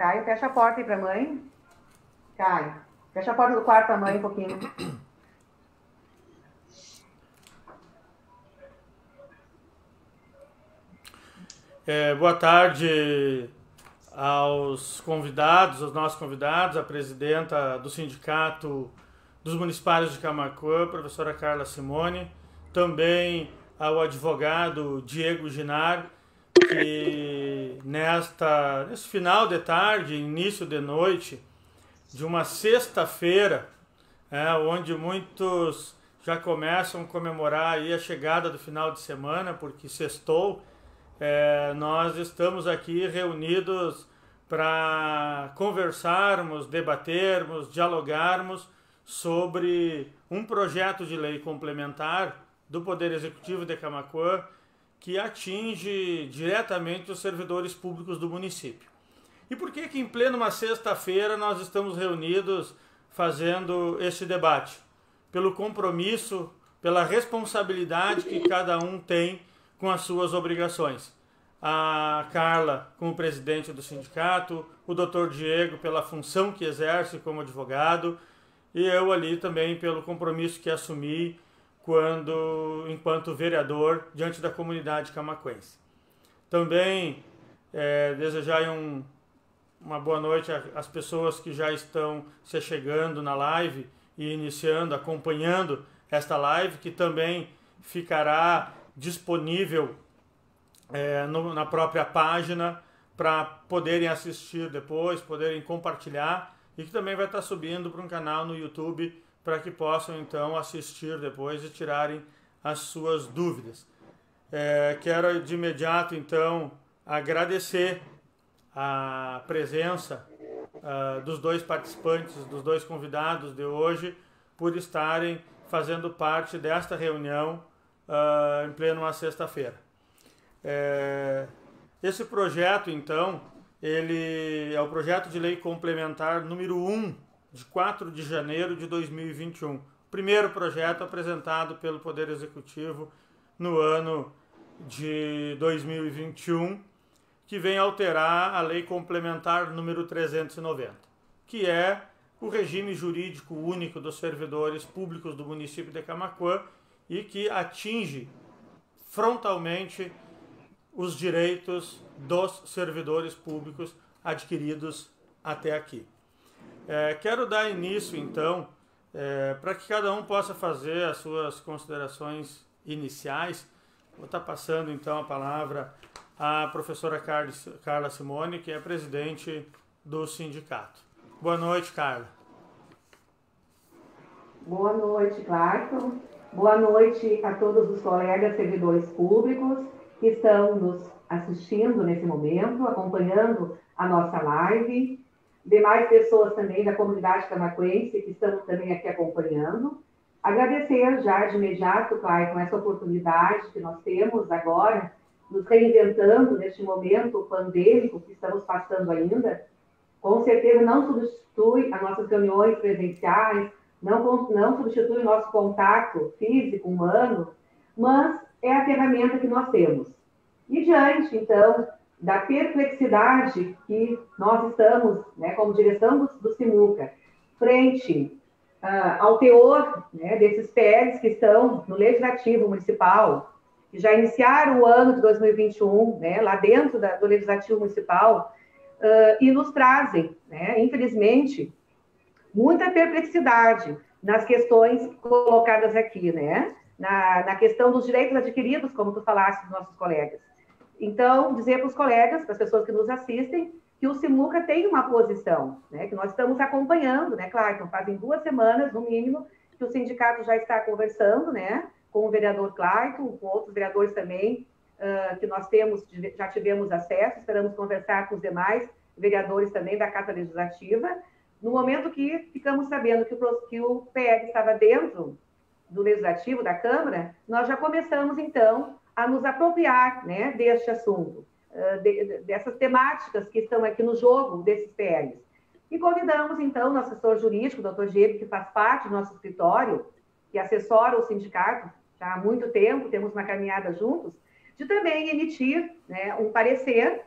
Caio, fecha a porta aí para a mãe. Caio, fecha a porta do quarto para a mãe um pouquinho. Boa tarde aos convidados, aos nossos convidados, a presidenta do Sindicato dos Municipários de Camaquã, professora Carla Simone, também ao advogado Diego Ginar, que nesse final de tarde, início de noite, de uma sexta-feira, onde muitos já começam a comemorar aí a chegada do final de semana, porque sextou, nós estamos aqui reunidos para conversarmos, debatermos, dialogarmos sobre um projeto de lei complementar do Poder Executivo de Camaquã que atinge diretamente os servidores públicos do município. E por que em plena uma sexta-feira nós estamos reunidos fazendo este debate? Pelo compromisso, pela responsabilidade que cada um tem com as suas obrigações. A Carla como presidente do sindicato, o Dr. Diego pela função que exerce como advogado e eu ali também pelo compromisso que assumi enquanto vereador diante da comunidade camaquense. Também desejar uma boa noite às pessoas que já estão se chegando na live e iniciando, acompanhando esta live, que também ficará disponível na própria página para poderem assistir depois, poderem compartilhar e que também vai estar subindo para um canal no YouTube para que possam então assistir depois e tirarem as suas dúvidas. Quero de imediato então agradecer a presença dos dois participantes, dos dois convidados de hoje, por estarem fazendo parte desta reunião em plena uma sexta-feira. Esse projeto, então, ele é o projeto de lei complementar número 1, de 4 de janeiro de 2021. Primeiro projeto apresentado pelo Poder Executivo no ano de 2021, que vem alterar a lei complementar número 390, que é o regime jurídico único dos servidores públicos do município de Camaquã e que atinge frontalmente os direitos dos servidores públicos adquiridos até aqui. Quero dar início, então, para que cada um possa fazer as suas considerações iniciais. Vou estar passando, então, a palavra à professora Carla Simone, que é presidente do sindicato. Boa noite, Carla. Boa noite, Clarton. Boa noite a todos os colegas servidores públicos que estão nos assistindo nesse momento, acompanhando a nossa live. Demais pessoas também da comunidade camaquense que estão também aqui acompanhando. Agradecer já de imediato, Clarton, essa oportunidade que nós temos agora, nos reinventando neste momento pandêmico que estamos passando ainda. Com certeza não substitui as nossas reuniões presenciais, não substitui o nosso contato físico, humano, mas é a ferramenta que nós temos. E diante, então, da perplexidade que nós estamos, como direção do Simuca, frente ao teor desses PLs que estão no Legislativo Municipal, que já iniciaram o ano de 2021, lá dentro do Legislativo Municipal, e nos trazem, infelizmente, muita perplexidade nas questões colocadas aqui, na questão dos direitos adquiridos, como tu falaste dos nossos colegas. Então, dizer para os colegas, para as pessoas que nos assistem, que o Simuca tem uma posição, que nós estamos acompanhando, Clarton, fazem 2 semanas, no mínimo, que o sindicato já está conversando, com o vereador Clarton, com outros vereadores também, que nós já tivemos acesso, esperamos conversar com os demais vereadores também da Casa Legislativa. No momento que ficamos sabendo que o PL estava dentro do Legislativo, da Câmara, nós já começamos, então, a nos apropriar deste assunto, dessas temáticas que estão aqui no jogo desses PLs. E convidamos, então, o nosso assessor jurídico, o Dr. Diego, que faz parte do nosso escritório, que assessora o sindicato já há muito tempo, temos uma caminhada juntos, de também emitir um parecer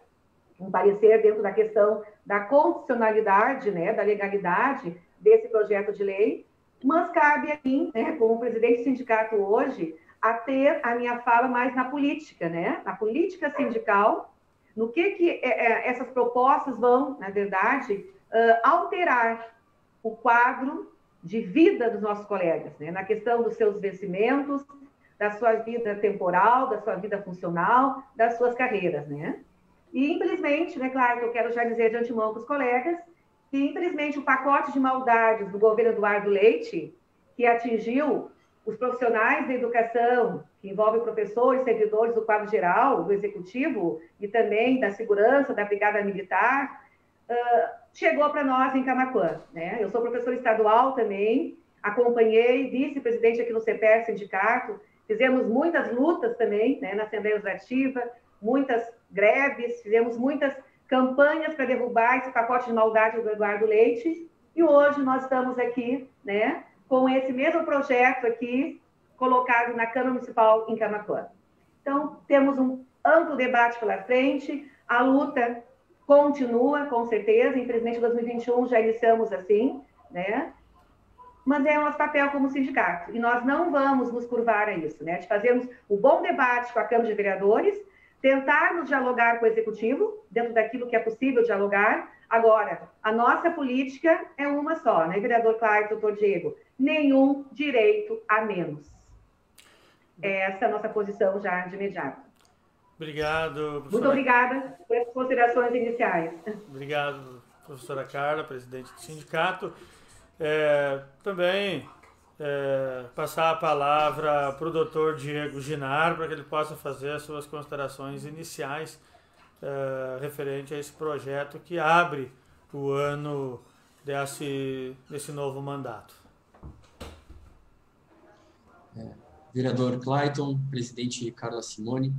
um parecer dentro da questão da constitucionalidade, né, da legalidade desse projeto de lei, mas cabe a mim, né, como presidente do sindicato hoje, a ter a minha fala mais na política, né, na política sindical, no que essas propostas vão, na verdade, alterar o quadro de vida dos nossos colegas, né, na questão dos seus vencimentos, da sua vida temporal, da sua vida funcional, das suas carreiras, né? E, infelizmente, né, claro que eu quero já dizer de antemão para os colegas que, infelizmente, o pacote de maldades do governo Eduardo Leite, que atingiu os profissionais da educação, que envolve professores, servidores do quadro geral, do executivo e também da segurança, da brigada militar, chegou para nós em Camaquã, né? Eu sou professora estadual também, acompanhei, vice-presidente aqui no CPR Sindicato, fizemos muitas lutas também, né, na Assembleia Legislativa, muitas greves, fizemos muitas campanhas para derrubar esse pacote de maldade do Eduardo Leite, e hoje nós estamos aqui, né, com esse mesmo projeto aqui, colocado na Câmara Municipal em Camaquã. Então, temos um amplo debate pela frente, a luta continua, com certeza, infelizmente em 2021 já iniciamos assim, né, mas é o nosso papel como sindicato, e nós não vamos nos curvar a isso, né, de fazermos o bom debate com a Câmara de Vereadores, tentarmos dialogar com o Executivo, dentro daquilo que é possível dialogar. Agora, a nossa política é uma só, né, vereador Clayton, doutor Diego? Nenhum direito a menos. Essa é a nossa posição já de imediato. Obrigado, professora. Muito obrigada por essas considerações iniciais. Obrigado, professora Carla, presidente do sindicato. Também passar a palavra para o doutor Diego Ginar, para que ele possa fazer as suas considerações iniciais referente a esse projeto que abre o ano desse novo mandato. Vereador Clayton, presidente Carla Simone,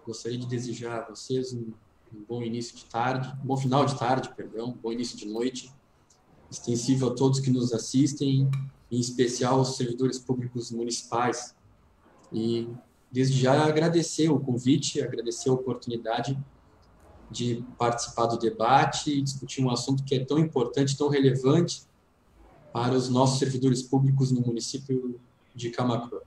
gostaria de desejar a vocês um bom início de tarde, um bom final de tarde, perdão, um bom início de noite, extensível a todos que nos assistem, em especial aos servidores públicos municipais. E, desde já, agradecer o convite, agradecer a oportunidade de participar do debate e discutir um assunto que é tão importante, tão relevante para os nossos servidores públicos no município de Camaquã.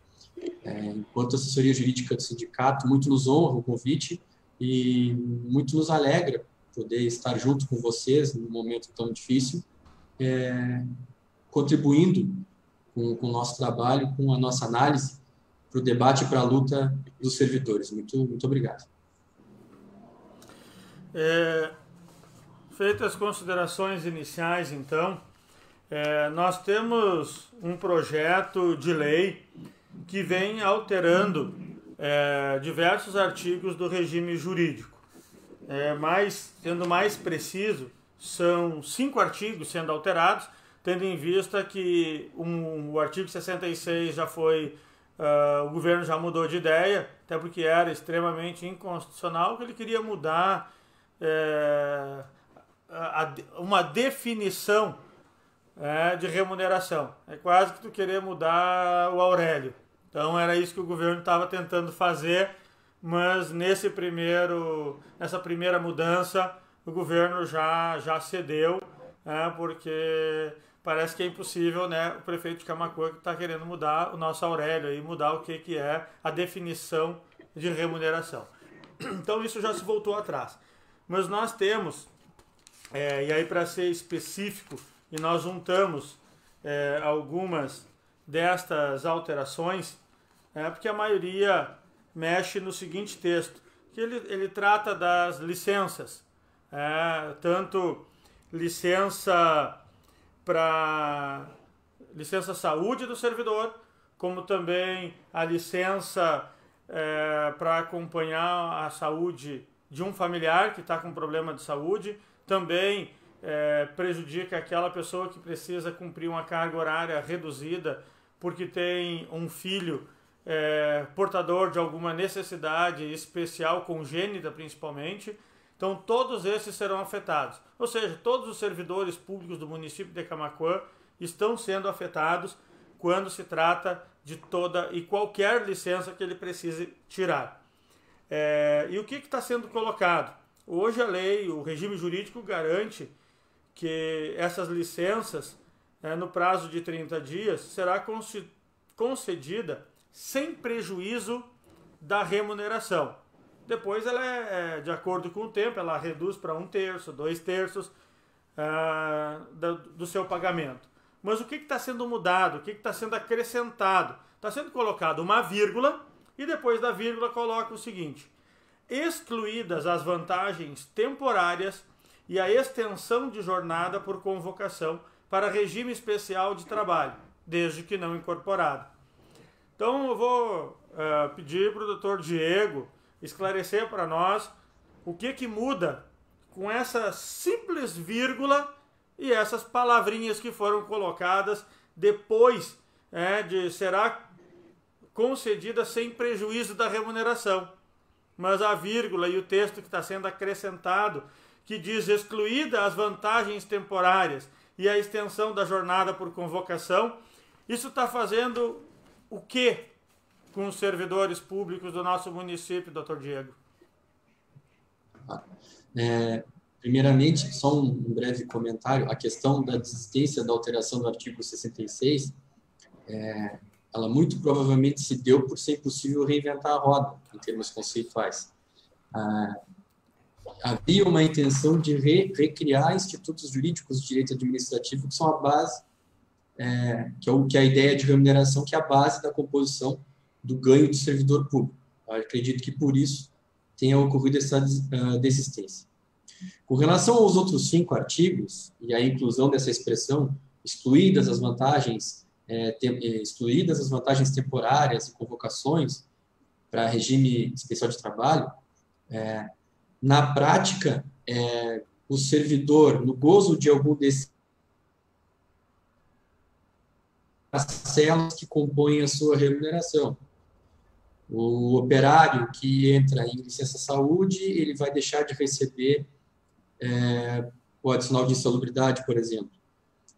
Enquanto assessoria jurídica do sindicato, muito nos honra o convite e muito nos alegra poder estar junto com vocês num momento tão difícil, contribuindo com o nosso trabalho, com a nossa análise para o debate e para a luta dos servidores. Muito obrigado. Feitas as considerações iniciais, então, nós temos um projeto de lei que vem alterando diversos artigos do regime jurídico. Sendo mais preciso, são 5 artigos sendo alterados, tendo em vista que o artigo 66 já foi, o governo já mudou de ideia, até porque era extremamente inconstitucional, que ele queria mudar uma definição de remuneração. É quase que tu querer mudar o Aurélio. Então era isso que o governo estava tentando fazer, mas nessa primeira mudança o governo já cedeu, porque parece que é impossível, né, o prefeito de Camaquã que está querendo mudar o nosso Aurélio e mudar o que é a definição de remuneração. Então isso já se voltou atrás. Mas nós temos, e aí para ser específico, e nós juntamos algumas destas alterações, porque a maioria mexe no seguinte texto, que ele trata das licenças, tanto licença saúde do servidor, como também a licença para acompanhar a saúde de um familiar que está com problema de saúde, também prejudica aquela pessoa que precisa cumprir uma carga horária reduzida porque tem um filho portador de alguma necessidade especial, congênita principalmente. Então todos esses serão afetados. Ou seja, todos os servidores públicos do município de Camaquã estão sendo afetados quando se trata de toda e qualquer licença que ele precise tirar. E o que está sendo colocado? Hoje a lei, o regime jurídico garante que essas licenças, no prazo de 30 dias, será concedida sem prejuízo da remuneração. Depois ela de acordo com o tempo, ela reduz para 1/3, 2/3 do seu pagamento. Mas o que está sendo mudado? O que está sendo acrescentado? Está sendo colocado uma vírgula e depois da vírgula coloca o seguinte: excluídas as vantagens temporárias e a extensão de jornada por convocação para regime especial de trabalho, desde que não incorporado. Então eu vou pedir para o Dr. Diego esclarecer para nós o que muda com essa simples vírgula e essas palavrinhas que foram colocadas depois de será concedida sem prejuízo da remuneração. Mas a vírgula e o texto que está sendo acrescentado, que diz excluída as vantagens temporárias e a extensão da jornada por convocação, isso está fazendo o que com os servidores públicos do nosso município, doutor Diego? Primeiramente, só um breve comentário. A questão da desistência da alteração do artigo 66, ela muito provavelmente se deu por ser impossível reinventar a roda, em termos conceituais. Havia uma intenção de recriar institutos jurídicos de direito administrativo, que são a base, que é a ideia de remuneração, que é a base da composição do ganho do servidor público. Eu acredito que por isso tenha ocorrido essa desistência. Com relação aos outros 5 artigos, e a inclusão dessa expressão, excluídas as vantagens temporárias e convocações para regime especial de trabalho, na prática, o servidor, no gozo de algum desses parcelas que compõem a sua remuneração. O operário que entra em licença-saúde, ele vai deixar de receber o adicional de insalubridade, por exemplo.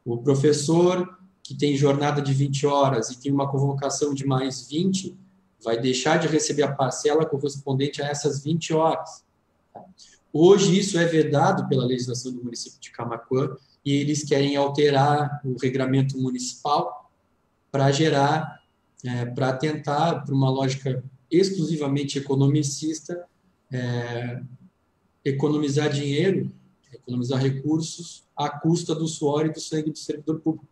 O professor que tem jornada de 20 horas e tem uma convocação de mais 20, vai deixar de receber a parcela correspondente a essas 20 horas. Hoje isso é vedado pela legislação do município de Camaquã e eles querem alterar o regramento municipal para gerar, para tentar, por uma lógica exclusivamente economicista, economizar dinheiro, economizar recursos à custa do suor e do sangue do servidor público.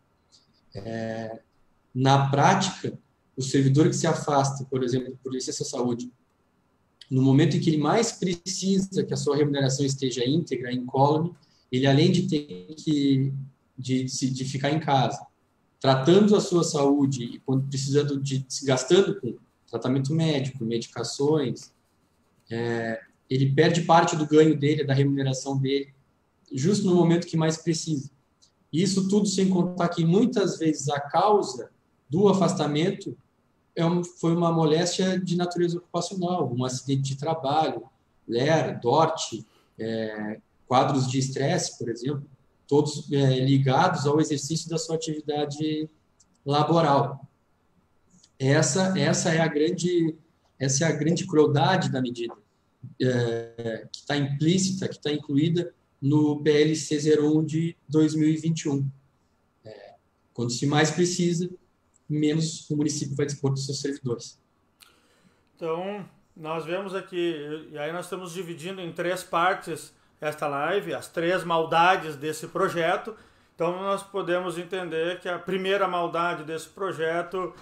Na prática, o servidor que se afasta, por exemplo, por licença-saúde, no momento em que ele mais precisa que a sua remuneração esteja íntegra, incólume, ele, além de ter de ficar em casa, tratando a sua saúde e quando precisando se gastando com tratamento médico, medicações, ele perde parte do ganho dele, da remuneração dele, justo no momento que mais precisa. Isso tudo sem contar que muitas vezes a causa do afastamento foi uma moléstia de natureza ocupacional, um acidente de trabalho, LER, DORT, quadros de estresse, por exemplo, todos ligados ao exercício da sua atividade laboral. Essa é a grande crueldade da medida, que está implícita, que está incluída no PLC 01 de 2021. Quando se mais precisa, menos o município vai dispor dos seus servidores. Então, nós vemos aqui, e aí nós estamos dividindo em 3 partes esta live, as 3 maldades desse projeto. Então, nós podemos entender que a primeira maldade desse projeto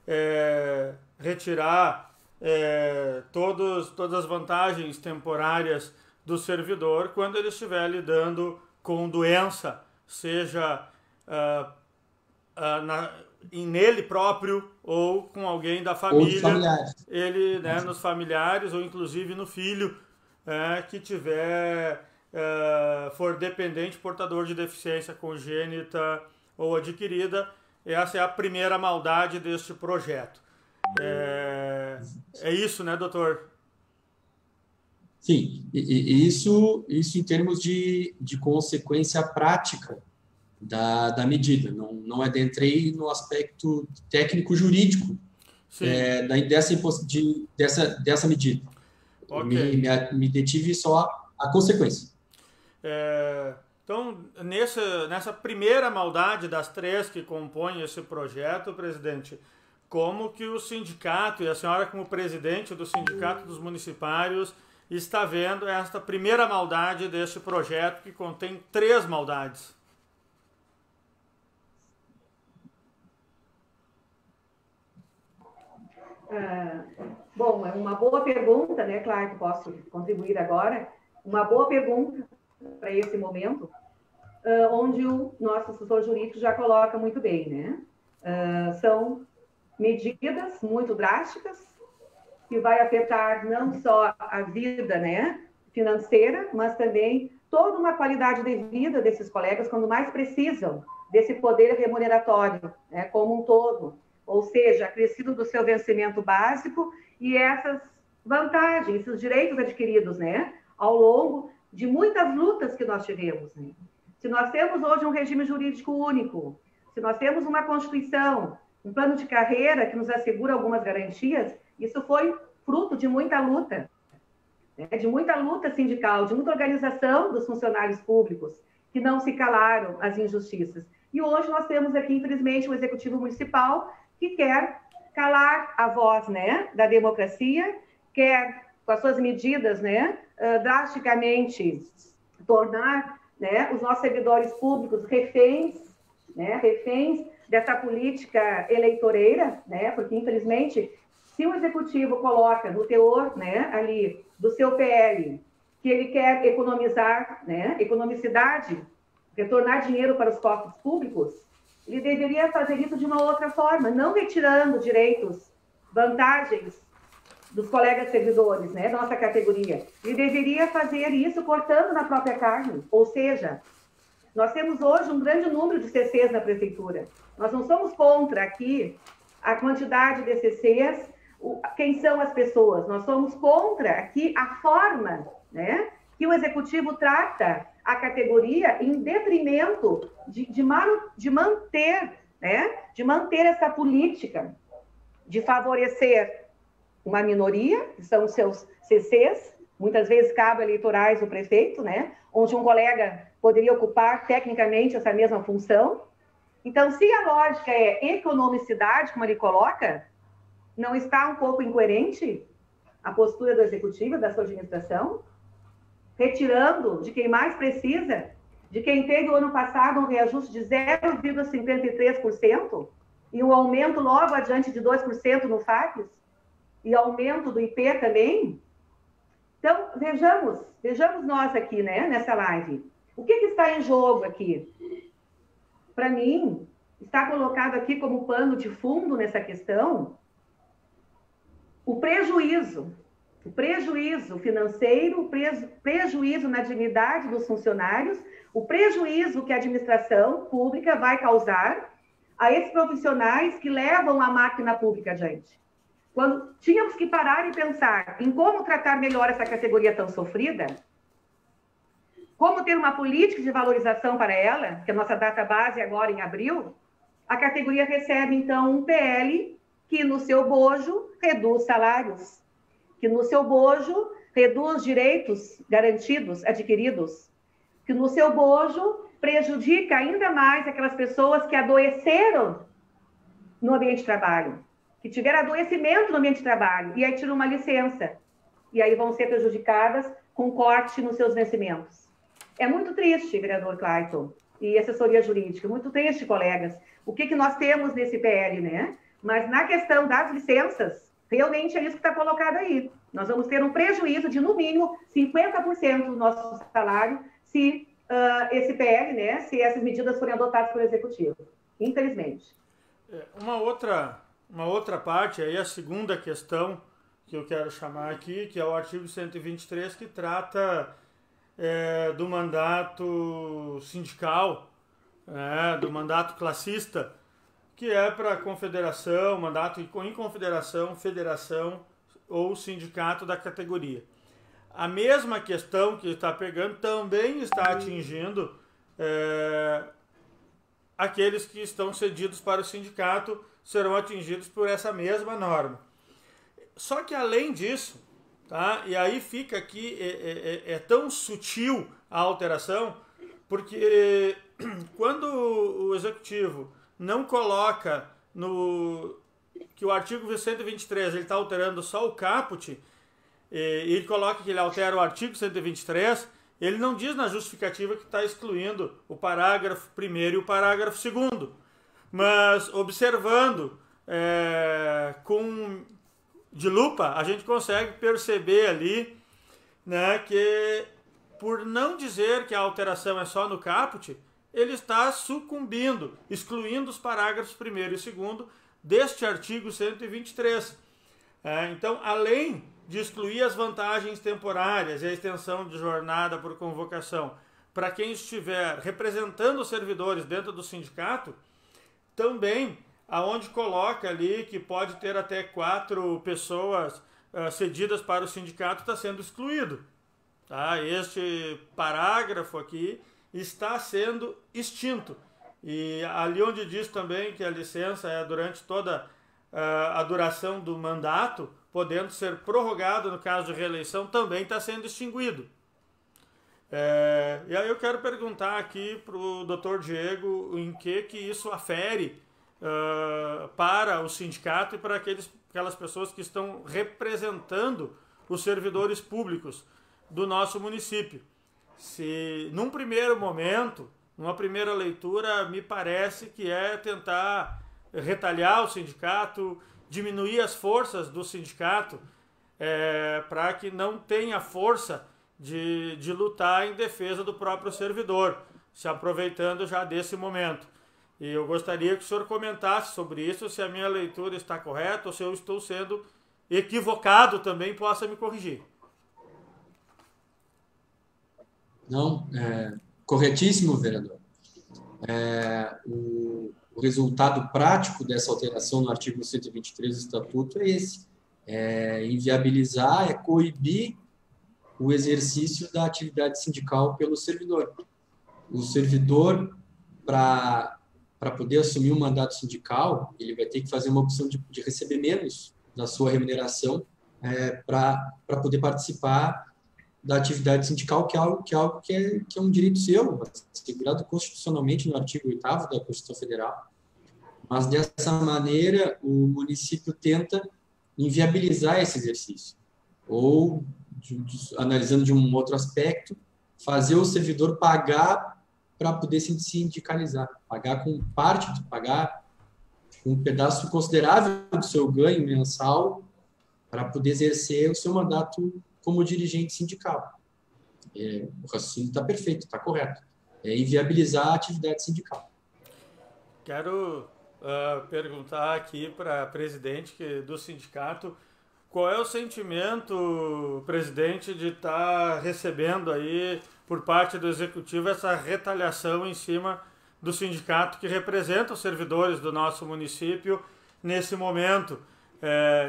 é retirar todas as vantagens temporárias do servidor quando ele estiver lidando com doença, seja nele próprio ou com alguém da família, ou familiares. Ele, nos familiares ou inclusive no filho que for dependente, portador de deficiência congênita ou adquirida. Essa é a primeira maldade deste projeto. É isso, né, doutor? Sim, e isso em termos de consequência prática da medida. Não adentrei no aspecto técnico-jurídico dessa medida. Okay. Me detive só a consequência. Então, nessa primeira maldade das 3 que compõem esse projeto, presidente, como que o sindicato, e a senhora como presidente do Sindicato dos Municipários, está vendo esta primeira maldade deste projeto que contém 3 maldades? Bom, é uma boa pergunta, né? Claro que posso contribuir agora. Uma boa pergunta para esse momento, onde o nosso assessor jurídico já coloca muito bem, né? São medidas muito drásticas que vai afetar não só a vida, né, financeira, mas também toda uma qualidade de vida desses colegas quando mais precisam desse poder remuneratório, né, como um todo, ou seja, acrescido do seu vencimento básico e essas vantagens, esses direitos adquiridos, né, ao longo de muitas lutas que nós tivemos, né? Se nós temos hoje um regime jurídico único, se nós temos uma Constituição, um plano de carreira que nos assegura algumas garantias, isso foi fruto de muita luta, né? De muita luta sindical, de muita organização dos funcionários públicos, que não se calaram às injustiças. E hoje nós temos aqui, infelizmente, um executivo municipal que quer calar a voz, né, da democracia, quer, com as suas medidas, né, drasticamente tornar, né, os nossos servidores públicos reféns, né, reféns dessa política eleitoreira, né, porque, infelizmente, se o executivo coloca no teor, né, ali, do seu PL, que ele quer economizar, né, economicidade, retornar dinheiro para os cofres públicos, ele deveria fazer isso de uma outra forma, não retirando direitos, vantagens dos colegas servidores, né, da nossa categoria. Ele deveria fazer isso cortando na própria carne, ou seja, nós temos hoje um grande número de CCs na prefeitura. Nós não somos contra aqui a quantidade de CCs, quem são as pessoas. Nós somos contra aqui a forma, né, que o executivo trata a categoria em detrimento de manter, né, de manter essa política de favorecer uma minoria, que são os seus CCs, muitas vezes cabos eleitorais do prefeito, né, onde um colega poderia ocupar tecnicamente essa mesma função. Então, se a lógica é economicidade, como ele coloca, não está um pouco incoerente a postura do executivo, da sua administração, retirando de quem mais precisa, de quem teve o ano passado um reajuste de 0,53% e um aumento logo adiante de 2% no FAPES, e aumento do IP também. Então, vejamos nós aqui, né, nessa live. O que está em jogo aqui? Para mim, está colocado aqui como pano de fundo nessa questão o prejuízo financeiro, o prejuízo na dignidade dos funcionários, o prejuízo que a administração pública vai causar a esses profissionais que levam a máquina pública adiante. Quando tínhamos que parar e pensar em como tratar melhor essa categoria tão sofrida, como ter uma política de valorização para ela, que a nossa data base é agora em abril, a categoria recebe, então, um PL que, no seu bojo, reduz salários, que, no seu bojo, reduz direitos garantidos, adquiridos, que, no seu bojo, prejudica ainda mais aquelas pessoas que adoeceram no ambiente de trabalho, que tiveram adoecimento no ambiente de trabalho, e aí tiram uma licença, e aí vão ser prejudicadas com corte nos seus vencimentos. É muito triste, vereador Clayton, e assessoria jurídica, muito triste, colegas, o que nós temos nesse PL, né? Mas na questão das licenças, realmente é isso que está colocado aí. Nós vamos ter um prejuízo de, no mínimo, 50% do nosso salário se esse PL, né, se essas medidas forem adotadas pelo Executivo, infelizmente. Uma outra parte, aí a segunda questão que eu quero chamar aqui, que é o artigo 123, que trata do mandato sindical, do mandato classista, que é para a confederação, mandato em confederação, federação ou sindicato da categoria. A mesma questão que está pegando também está atingindo aqueles que estão cedidos para o sindicato, serão atingidos por essa mesma norma. Só que, além disso, Tá? E aí fica aqui, é tão sutil a alteração, porque quando o Executivo não coloca que o artigo 123 ele está alterando só o caput, e ele coloca que ele altera o artigo 123, ele não diz na justificativa que está excluindo o parágrafo 1º e o parágrafo 2º. Mas observando de lupa, a gente consegue perceber ali, né, que por não dizer que a alteração é só no caput, ele está sucumbindo, excluindo os parágrafos 1º e 2º deste artigo 123. Então, além de excluir as vantagens temporárias e a extensão de jornada por convocação para quem estiver representando os servidores dentro do sindicato, também aonde coloca ali que pode ter até 4 pessoas cedidas para o sindicato, está sendo excluído. Tá? Este parágrafo aqui está sendo extinto. E ali onde diz também que a licença é durante toda a duração do mandato, podendo ser prorrogado no caso de reeleição, também está sendo extinguido. E aí eu quero perguntar aqui para o Dr. Diego em que isso afere para o sindicato e para aquelas pessoas que estão representando os servidores públicos do nosso município. Se num primeiro momento, numa primeira leitura, me parece que é tentar retalhar o sindicato, diminuir as forças do sindicato, para que não tenha força de lutar em defesa do próprio servidor, se aproveitando já desse momento. E eu gostaria que o senhor comentasse sobre isso, se a minha leitura está correta ou se eu estou sendo equivocado também, possa me corrigir. Não, corretíssimo, vereador. O resultado prático dessa alteração no artigo 123 do Estatuto é esse: inviabilizar, coibir o exercício da atividade sindical pelo servidor. O servidor, para poder assumir um mandato sindical, ele vai ter que fazer uma opção de receber menos da sua remuneração para poder participar da atividade sindical, que é um direito seu, assegurado constitucionalmente no artigo 8º da Constituição Federal. Mas, dessa maneira, o município tenta inviabilizar esse exercício. Ou, analisando de um outro aspecto, fazer o servidor pagar para poder se sindicalizar, pagar um pedaço considerável do seu ganho mensal para poder exercer o seu mandato como dirigente sindical. O raciocínio está perfeito, está correto. É inviabilizar a atividade sindical. Quero perguntar aqui para a presidente do sindicato, qual é o sentimento, presidente, de estar recebendo aí, por parte do Executivo, essa retaliação em cima do sindicato que representa os servidores do nosso município nesse momento?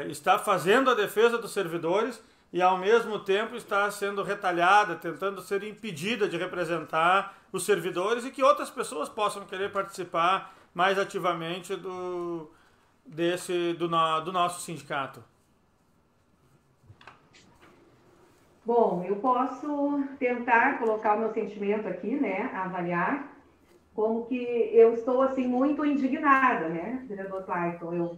Está fazendo a defesa dos servidores e, ao mesmo tempo, está sendo retalhada, tentando ser impedida de representar os servidores e que outras pessoas possam querer participar mais ativamente do nosso sindicato. Bom, eu posso tentar colocar o meu sentimento aqui, né, avaliar, como que eu estou, assim, muito indignada, né, vereador Clayton.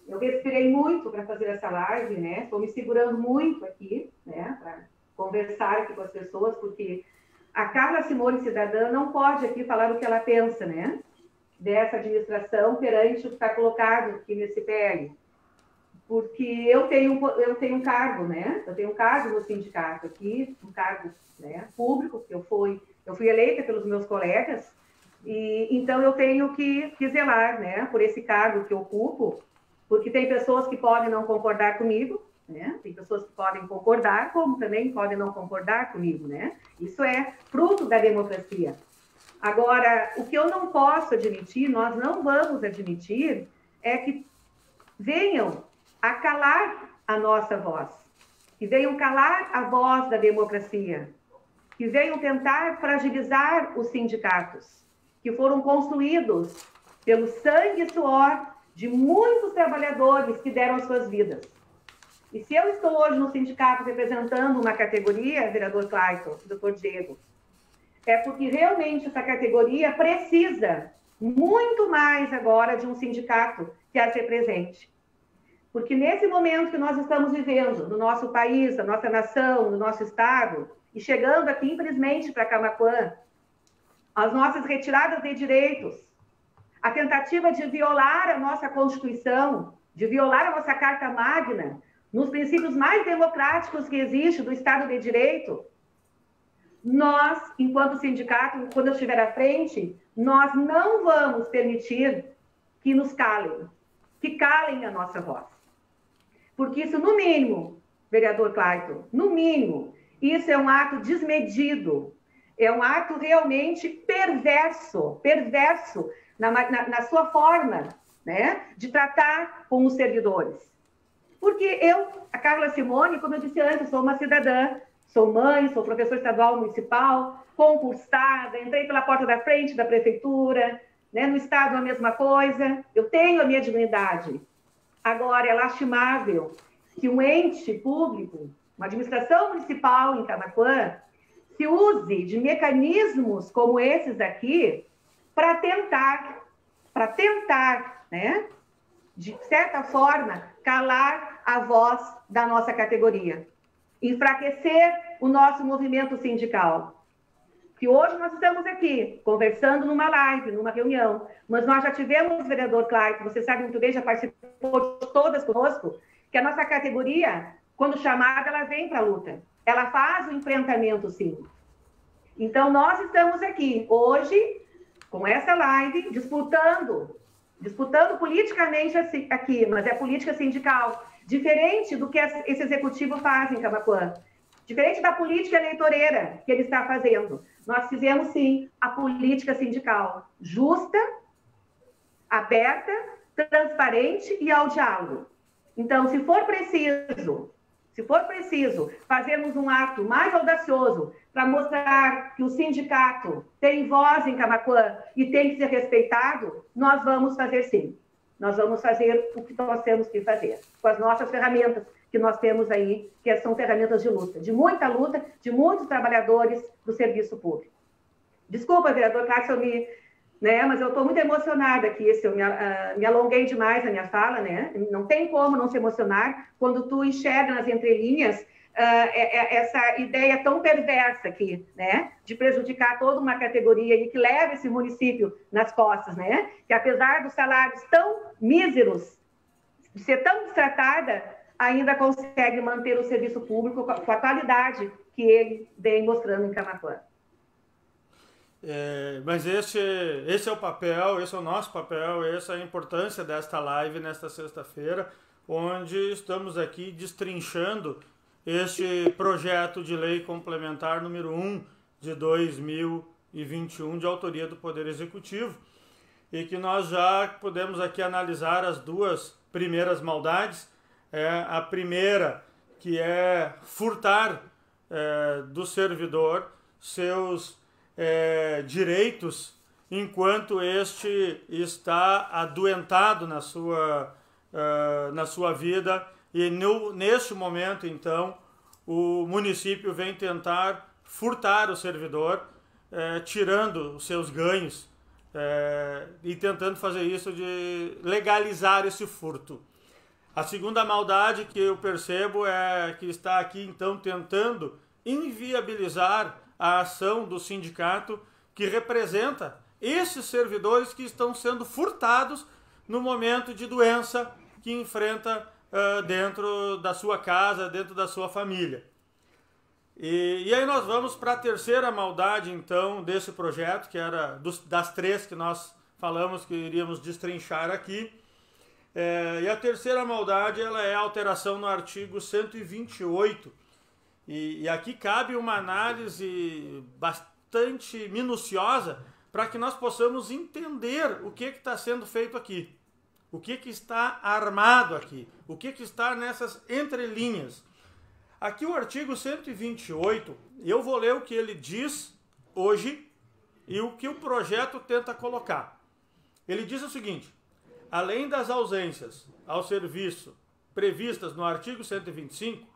Eu respirei muito para fazer essa live, né, estou me segurando muito aqui, né, para conversar aqui com as pessoas, porque a Carla Simone, cidadã, não pode aqui falar o que ela pensa, né, dessa administração perante o que está colocado aqui nesse PL. Porque eu tenho um cargo, né? Eu tenho um cargo no sindicato aqui, um cargo, né, público, que eu fui eleita pelos meus colegas, e então eu tenho que zelar, né, por esse cargo que eu ocupo, porque tem pessoas que podem não concordar comigo, né? Tem pessoas que podem concordar, como também podem não concordar comigo, né? Isso é fruto da democracia. Agora, o que eu não posso admitir, nós não vamos admitir, é que venham a calar a nossa voz, que venham calar a voz da democracia, que venham tentar fragilizar os sindicatos, que foram construídos pelo sangue e suor de muitos trabalhadores que deram as suas vidas. E se eu estou hoje no sindicato representando uma categoria, vereador Clayton, doutor Diego, é porque realmente essa categoria precisa muito mais agora de um sindicato que as represente. Porque nesse momento que nós estamos vivendo, no nosso país, na nossa nação, no nosso estado, e chegando aqui, infelizmente, para Camaquã, as nossas retiradas de direitos, a tentativa de violar a nossa Constituição, de violar a nossa Carta Magna, nos princípios mais democráticos que existe do Estado de Direito, nós, enquanto sindicato, quando eu estiver à frente, nós não vamos permitir que nos calem, que calem a nossa voz. Porque isso, no mínimo, vereador Clayton, no mínimo, isso é um ato desmedido, é um ato realmente perverso na sua forma, né, de tratar com os servidores. Porque eu, a Carla Simone, como eu disse antes, sou uma cidadã, sou mãe, sou professora estadual municipal, concursada, entrei pela porta da frente da prefeitura, né, no estado a mesma coisa, eu tenho a minha dignidade. Agora, é lastimável que um ente público, uma administração municipal em Camaquã, se use de mecanismos como esses aqui para tentar, né, de certa forma, calar a voz da nossa categoria, enfraquecer o nosso movimento sindical. Que hoje nós estamos aqui, conversando numa live, numa reunião, mas nós já tivemos, vereador Clayton, você sabe muito bem, já participou de todas conosco, que a nossa categoria, quando chamada, ela vem para a luta. Ela faz o enfrentamento, sim. Então, nós estamos aqui, hoje, com essa live, disputando politicamente aqui, mas é política sindical, diferente do que esse executivo faz em Camaquã, diferente da política eleitoreira que ele está fazendo. Nós fizemos, sim, a política sindical justa, aberta, transparente e ao diálogo. Então, se for preciso fazermos um ato mais audacioso para mostrar que o sindicato tem voz em Camaquã e tem que ser respeitado, nós vamos fazer sim. Nós vamos fazer o que nós temos que fazer, com as nossas ferramentas que nós temos aí, que são ferramentas de luta, de muitos trabalhadores do serviço público. Desculpa, vereador Cássio, mas eu estou muito emocionada aqui, eu me alonguei demais na minha fala, né? Não tem como não se emocionar quando tu enxerga nas entrelinhas essa ideia tão perversa aqui, né? De prejudicar toda uma categoria e que leva esse município nas costas, né? Que apesar dos salários tão míseros, de ser tão destratada, ainda consegue manter o serviço público com a qualidade que ele vem mostrando em Camaquã. Mas esse é o papel, esse é o nosso papel, essa é a importância desta live nesta sexta-feira, onde estamos aqui destrinchando este projeto de lei complementar número 1 de 2021, de autoria do Poder Executivo, e que nós já podemos aqui analisar as duas primeiras maldades. A primeira, que é furtar do servidor seus direitos enquanto este está adoentado na sua vida, e neste momento, então, o município vem tentar furtar o servidor, tirando os seus ganhos e tentando fazer isso de legalizar esse furto. A segunda maldade que eu percebo é que está aqui, então, tentando inviabilizar a ação do sindicato que representa esses servidores que estão sendo furtados no momento de doença que enfrenta dentro da sua casa, dentro da sua família. E aí nós vamos para a terceira maldade, então, desse projeto, que era das três que nós falamos que iríamos destrinchar aqui. E a terceira maldade, ela é a alteração no artigo 128. E aqui cabe uma análise bastante minuciosa para que nós possamos entender o que está sendo feito aqui. O que está armado aqui? O que está nessas entrelinhas? Aqui o artigo 128, eu vou ler o que ele diz hoje e o que o projeto tenta colocar. Ele diz o seguinte: além das ausências ao serviço previstas no artigo 125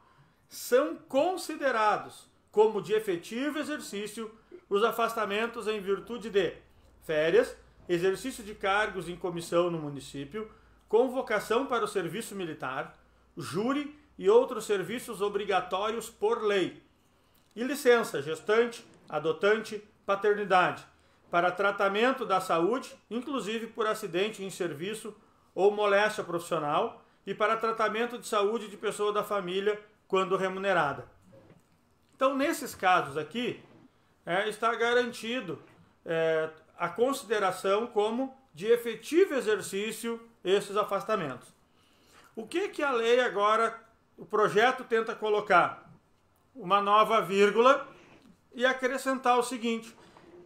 são considerados como de efetivo exercício os afastamentos em virtude de férias, exercício de cargos em comissão no município, convocação para o serviço militar, júri e outros serviços obrigatórios por lei, e licença gestante, adotante, paternidade, para tratamento da saúde, inclusive por acidente em serviço ou moléstia profissional, e para tratamento de saúde de pessoa da família, quando remunerada. Então, nesses casos aqui, está garantido a consideração como de efetivo exercício esses afastamentos. O que a lei agora, o projeto tenta colocar? Uma nova vírgula e acrescentar o seguinte: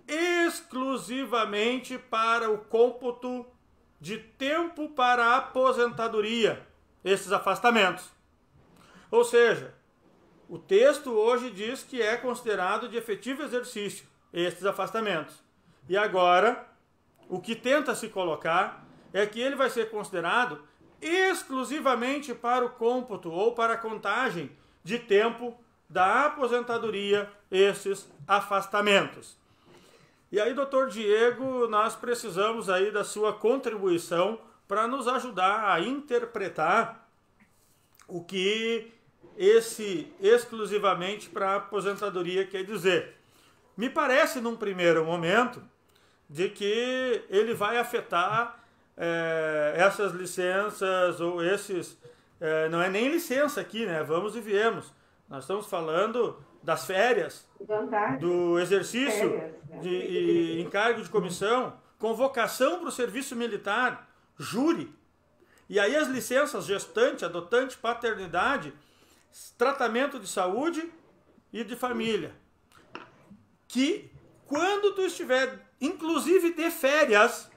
exclusivamente para o cômputo de tempo para aposentadoria, esses afastamentos. Ou seja, o texto hoje diz que é considerado de efetivo exercício esses afastamentos. E agora, o que tenta se colocar é que ele vai ser considerado exclusivamente para o cômputo ou para a contagem de tempo da aposentadoria, esses afastamentos. E aí, doutor Diego, nós precisamos aí da sua contribuição para nos ajudar a interpretar o que esse exclusivamente para a aposentadoria quer dizer. Me parece, num primeiro momento, de que ele vai afetar essas licenças ou esses... não é nem licença aqui, né? Vamos e viemos. Nós estamos falando das férias, do exercício de encargo de comissão, convocação para o serviço militar, júri. E aí as licenças gestante, adotante, paternidade, tratamento de saúde e de família. Que quando tu estiver, inclusive de férias,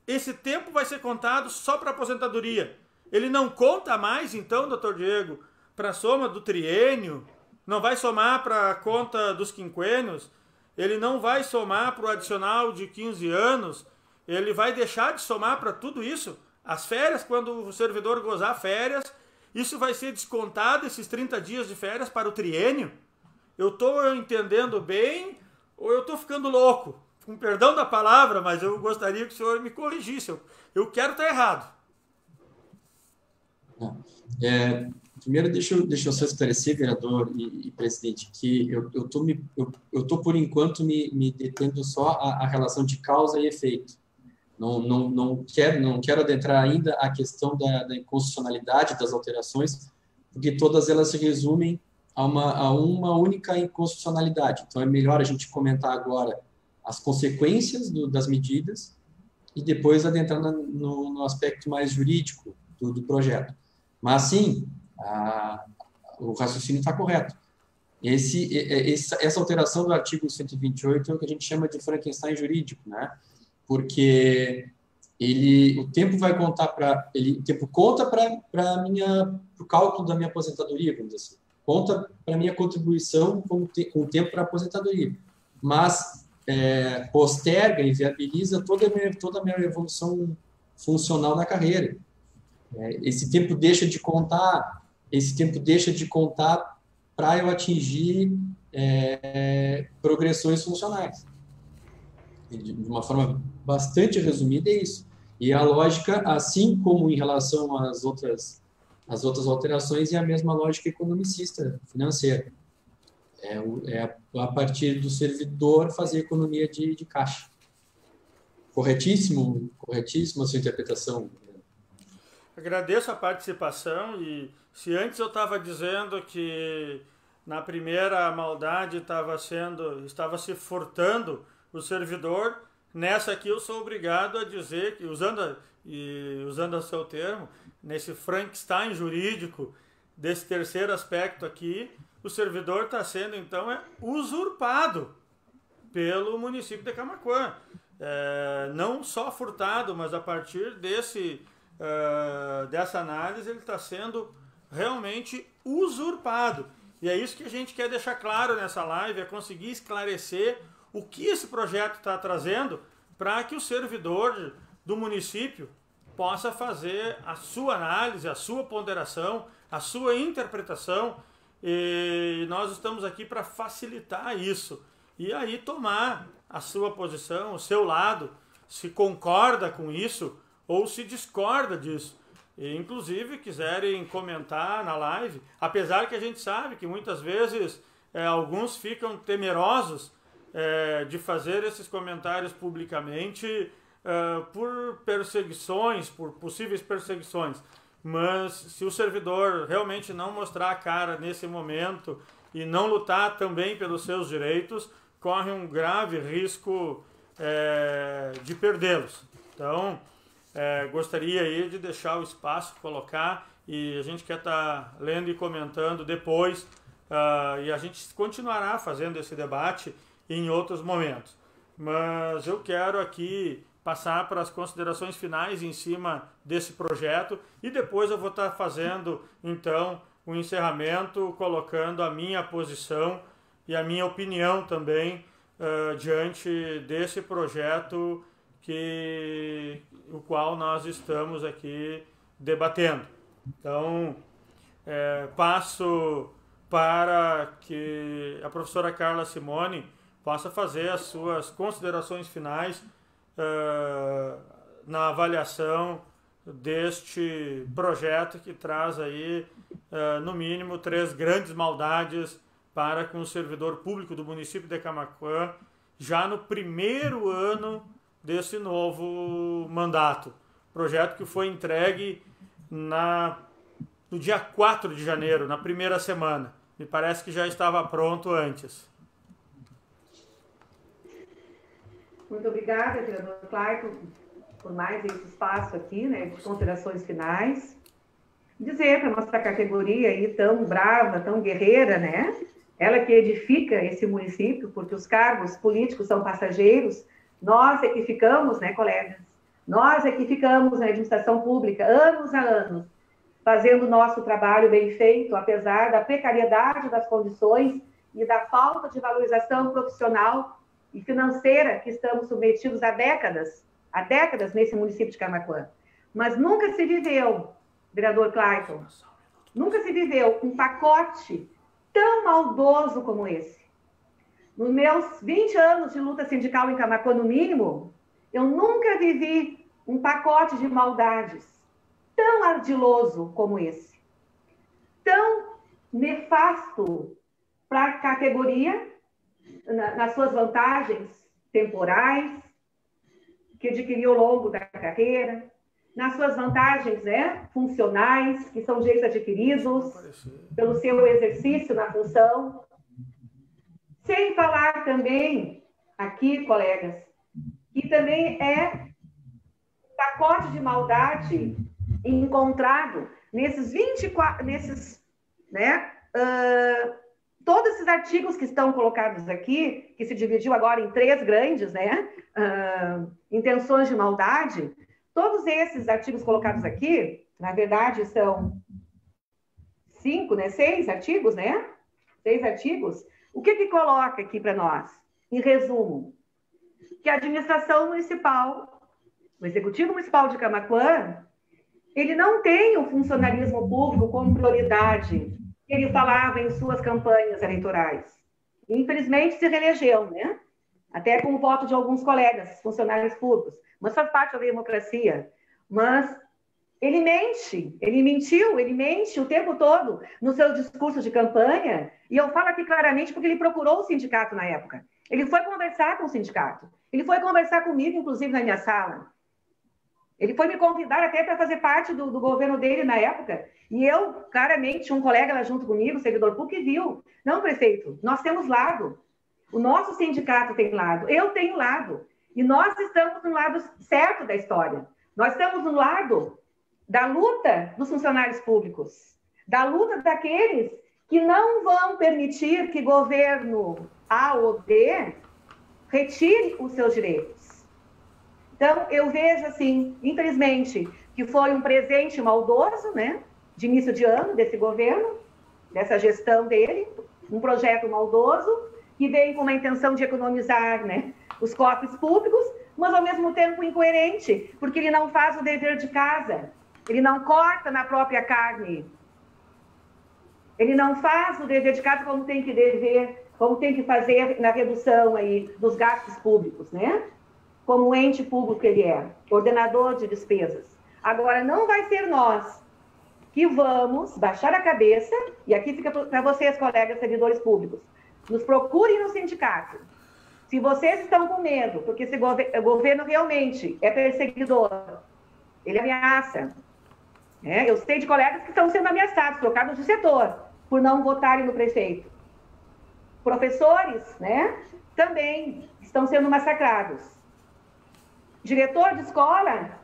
esse tempo vai ser contado só para aposentadoria. Ele não conta mais, então, doutor Diego, para a soma do triênio, não vai somar para a conta dos quinquênios, ele não vai somar para o adicional de 15 anos, ele vai deixar de somar para tudo isso. As férias, quando o servidor gozar férias, isso vai ser descontado, esses 30 dias de férias, para o triênio? Eu estou entendendo bem ou eu estou ficando louco? Com perdão da palavra, mas eu gostaria que o senhor me corrigisse. Eu quero estar errado. Primeiro, deixa eu só esclarecer, vereador e presidente, que eu tô por enquanto me detendo só a relação de causa e efeito. Não quero adentrar ainda a questão da inconstitucionalidade das alterações, porque todas elas se resumem a uma única inconstitucionalidade. Então, é melhor a gente comentar agora as consequências das medidas e depois adentrar no aspecto mais jurídico do projeto. Mas, sim, o raciocínio está correto. Essa alteração do artigo 128 é o que a gente chama de Frankenstein jurídico, né? Porque o tempo vai contar o tempo conta para o cálculo da minha aposentadoria, vamos dizer assim. Conta para a minha contribuição com o tempo para a aposentadoria. Mas posterga e viabiliza toda a minha evolução funcional na carreira. Esse tempo deixa de contar para eu atingir progressões funcionais. De uma forma bastante resumida, é isso. E a lógica, assim como em relação às outras alterações, é a mesma lógica economicista, financeira. A partir do servidor fazer economia de caixa. Corretíssimo a sua interpretação. Agradeço a participação, e se antes eu estava dizendo que na primeira maldade estava se furtando o servidor, nessa aqui eu sou obrigado a dizer que, usando o seu termo, nesse Frankenstein jurídico, desse terceiro aspecto aqui, o servidor está sendo, então, usurpado pelo município de Camaquã. Não só furtado, mas a partir dessa análise ele está sendo realmente usurpado. E é isso que a gente quer deixar claro nessa live, é conseguir esclarecer o que esse projeto está trazendo para que o servidor do município possa fazer a sua análise, a sua ponderação, a sua interpretação, e nós estamos aqui para facilitar isso. E aí tomar a sua posição, o seu lado, se concorda com isso ou se discorda disso. E, inclusive, quiserem comentar na live, apesar que a gente sabe que muitas vezes alguns ficam temerosos de fazer esses comentários publicamente por perseguições, por possíveis perseguições. Mas se o servidor realmente não mostrar a cara nesse momento e não lutar também pelos seus direitos, corre um grave risco de perdê-los. Então, gostaria aí de deixar o espaço, colocar, e a gente quer estar lendo e comentando depois, e a gente continuará fazendo esse debate em outros momentos. Mas eu quero aqui passar para as considerações finais em cima desse projeto, e depois eu vou estar fazendo, então, o encerramento, colocando a minha posição e a minha opinião também diante desse projeto o qual nós estamos aqui debatendo. Então, passo para que a professora Carla Simone possa fazer as suas considerações finais na avaliação deste projeto que traz aí, no mínimo, 3 grandes maldades para com o servidor público do município de Camaquã, já no primeiro ano desse novo mandato. Projeto que foi entregue no dia 4 de janeiro, na primeira semana. Me parece que já estava pronto antes. Muito obrigada, vereador Clayton, por mais esse espaço aqui, né, de considerações finais. Dizer para a nossa categoria aí tão brava, tão guerreira, né? Ela que edifica esse município, porque os cargos políticos são passageiros. Nós é que ficamos, né, colegas? Nós é que ficamos na administração pública, anos a anos, fazendo o nosso trabalho bem feito, apesar da precariedade das condições e da falta de valorização profissional e financeira que estamos submetidos há décadas nesse município de Camaquã. Mas nunca se viveu, vereador Clayton, nunca se viveu um pacote tão maldoso como esse. Nos meus 20 anos de luta sindical em Camaquã, no mínimo, eu nunca vivi um pacote de maldades tão ardiloso como esse. Tão nefasto para a categoria, nas suas vantagens temporais, que adquiriu ao longo da carreira, nas suas vantagens funcionais, que são direitos adquiridos pelo seu exercício na função. Sem falar também, aqui, colegas, que também é pacote de maldade encontrado nesses 24, todos esses artigos que estão colocados aqui, que se dividiu agora em 3 grandes, intenções de maldade, todos esses artigos colocados aqui, na verdade, são 6 artigos, 6 artigos. O que coloca aqui para nós? Em resumo, que a administração municipal, o Executivo Municipal de Camaquã, ele não tem o funcionalismo público como prioridade que ele falava em suas campanhas eleitorais. Infelizmente, se reelegeu, até com o voto de alguns colegas, funcionários públicos, mas faz parte da democracia. Mas ele mente o tempo todo no seu discurso de campanha, e eu falo aqui claramente porque ele procurou o sindicato na época. Ele foi conversar com o sindicato, ele foi conversar comigo, inclusive, na minha sala. Ele foi me convidar até para fazer parte do governo dele na época, e eu, claramente, um colega lá junto comigo, servidor público, viu. Não, prefeito, nós temos lado. O nosso sindicato tem lado, eu tenho lado. E nós estamos no lado certo da história. Nós estamos no lado da luta dos funcionários públicos, da luta daqueles que não vão permitir que governo A ou B retire os seus direitos. Então, eu vejo, assim, infelizmente, que foi um presente maldoso, de início de ano desse governo, dessa gestão dele, um projeto maldoso, que vem com uma intenção de economizar, os cofres públicos, mas ao mesmo tempo incoerente, porque ele não faz o dever de casa, ele não corta na própria carne, ele não faz o dever de casa como tem que fazer na redução aí dos gastos públicos, né? Como ente público que ele é, ordenador de despesas. Agora, não vai ser nós que vamos baixar a cabeça, e aqui fica para vocês, colegas servidores públicos, nos procurem no sindicato. Se vocês estão com medo, porque esse governo realmente é perseguidor, ele ameaça. Eu sei de colegas que estão sendo ameaçados, trocados de setor, por não votarem no prefeito. Professores, também estão sendo massacrados. Diretor de escola,